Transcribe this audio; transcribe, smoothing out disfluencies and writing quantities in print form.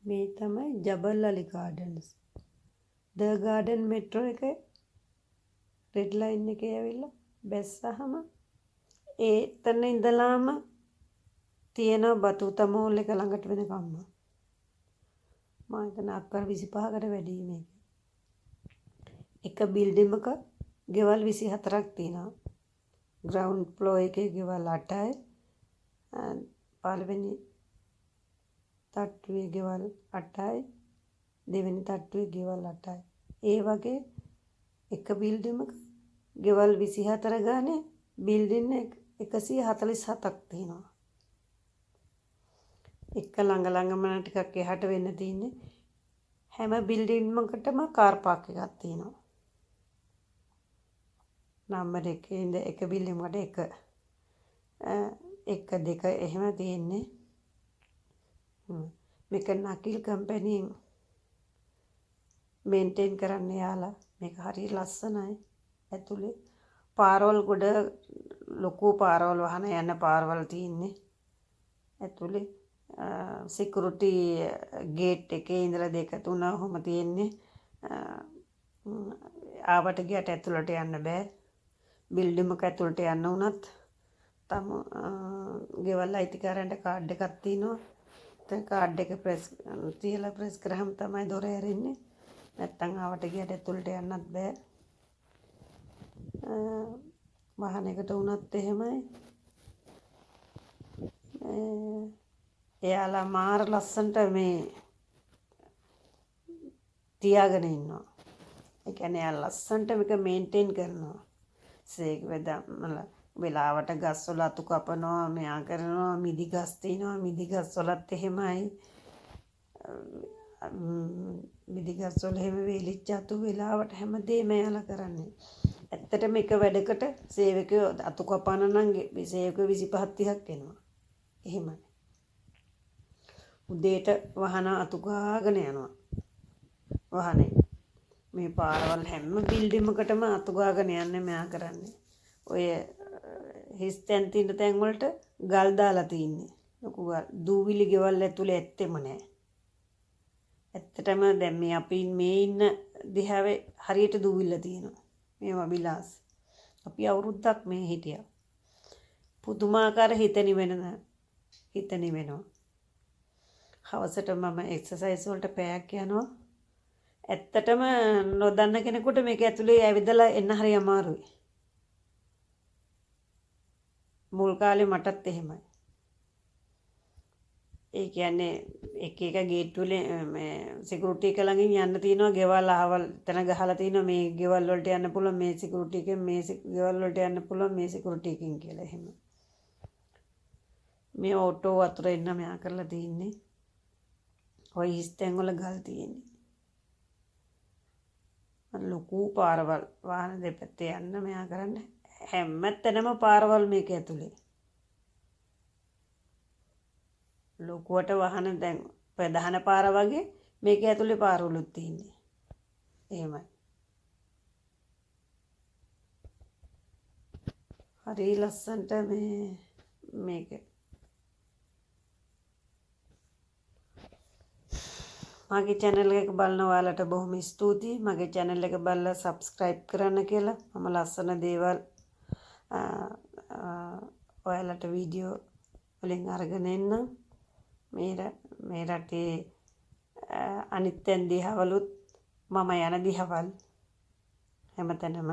මේ තමයි ජබල් අලි ගාඩන්ස්. ද ගාඩන් මෙට්‍රෝ එකේ රෙඩ් ලයින් එකේ ඇවිල්ලා බැස්සහම එතන ඉඳලාම තියෙන බතුත මෝල් එක ළඟට වෙනකම්ම. මම හිතන අක්කර 25කට වැඩි මේක. එක බිල්ඩින් එක ගෙවල් 24ක් තියෙනවා. ග්‍රවුන්ඩ් ෆ්ලෝර් එකේ ගෙවල් 8යි. පළවෙනි තට්ටුවේ ගෙවල් 8යි. දෙවෙනි තට්ටුවේ ගෙවල් 8යි. ඒ වගේ එක බිල්ඩින් එක ගෙවල් 24 ගානේ බිල්ඩින් 147ක් තියෙනවා. එක ළඟ ළඟම ටිකක් එහාට වෙන්න තියෙන්නේ. හැම බිල්ඩින් එකකටම කාර් පාක් එකක් තියෙනවා. නම්බර් එකේ ඉඳ එක බිල්ඩින් එකට එක දෙක එහෙම තියෙන්නේ. මේක නකිල් කම්පැනියෙන් මේන්ටේන් කරන්න යාලා. මේක හරිය ලස්සනයි. ඇතුලේ පාරවල් ගොඩ ලොකු පාරවල් වහන යන පාරවල් තියෙන්නේ. ඇතුලේ සිකියුරිටි ගේට් එකේ ඉඳලා 2 3 ඔහොම තියෙන්නේ. ආවට ගියට ඇතුළට යන්න බෑ. බිල්ඩින් එක ඇතුළට යන්න උනත් තම ගෙවල් අයිතිකාරයන්ට කාඩ් එකක් තියෙනවා. දැන් කාඩ් එක තියලා ප්‍රෙස් කරාම තමයි දොර ඇරෙන්නේ. නැත්තම් ආවට ගියට ඇතුළට යන්නත් බෑ. වාහනයකට වුණත් එහෙමයි. එයාලා මාර ලස්සනට මේ තියාගෙන ඉන්නවා. ඒ කියන්නේ එයා ලස්සනට මේක මේන්ටේන් කරනවා. සේක වෙලාවට ගස් වල අතු කපනවා, මෙයා කරනවා, මිදි ගස් තියනවා, මිදි ගස් වලත් එහෙමයි. මිදි ගස් වල එහෙම වේලිච්ච අතු වෙලාවට හැමදේම එයාලා කරන්නේ. ඇත්තටම එක වැඩකට සේවකයෝ අතු කපන නම් සේවකයෝ 25 30ක් එනවා. එහෙමයි. උදේට වහන අතු ගාගෙන යනවා. වහනේ. මේ පාරවල් හැම බිල්ඩින් එකකටම අතු ගාගෙන යන්නේ මෙයා කරන්නේ. ඔය හිස් තැන් තියෙන තැන් වලට ගල් දාලා තින්නේ. ලොකු ගල්. දූවිලි ගෙවල් ඇතුලේ ඇත්තෙම නැහැ. ඇත්තටම දැන් මේ අපි මේ ඉන්න දිහාවේ හරියට දූවිල්ල තියෙනවා. මේවා විලාස්. අපි අවුරුද්දක් මේ හිටියා. පුදුමාකාර හිත නිවෙනවා. හවසට මම එක්සර්සයිස් වලට පැයක් යනවා. ඇත්තටම නොදන්න කෙනෙකුට මේක ඇතුලේ ඇවිදලා එන්න හරි අමාරුයි. මුල් කාලේ මටත් එහෙමයි. ඒ කියන්නේ එක ගේට් වල මේ සිකියුරිටි එක ළඟින් යන්න තියෙනවා ගෙවල් අහවල් එතන ගහලා තියෙනවා මේ ගෙවල් වලට යන්න පුළුවන් මේ සිකියුරිටි එකෙන් මේ ගෙවල් වලට යන්න පුළුවන් මේ සිකියුරිටි එකෙන් කියලා එහෙම. මේ ඔටෝ වතුර එන්න මෙයා කරලා තින්නේ. ඔය හිස්තැන් වල ගල් තියෙන්නේ. ලොකු පාරවල් වාහන දෙපැත්තේ යන්න මෙයා කරන්නේ හැමතැනම පාරවල් මේක ඇතුලේ. ලොකුවට වහන දැන් ප්‍රධාන පාර වගේ මේක ඇතුලේ පාරවලුත් තියෙන්නේ. එහෙමයි. හරි ලස්සනට මේක මගේ channel එක බලන ඔයාලට බොහොම ස්තුතියි. මගේ channel එක බලලා subscribe කරන්න කියලා. මම ලස්සන දේවල් ඔයාලට වීඩියෝ වලින් අරගෙන එන්න. මේ රටේ අනිත් තැන් දිහාවලුත් මම යන දිහාවල් හැමතැනම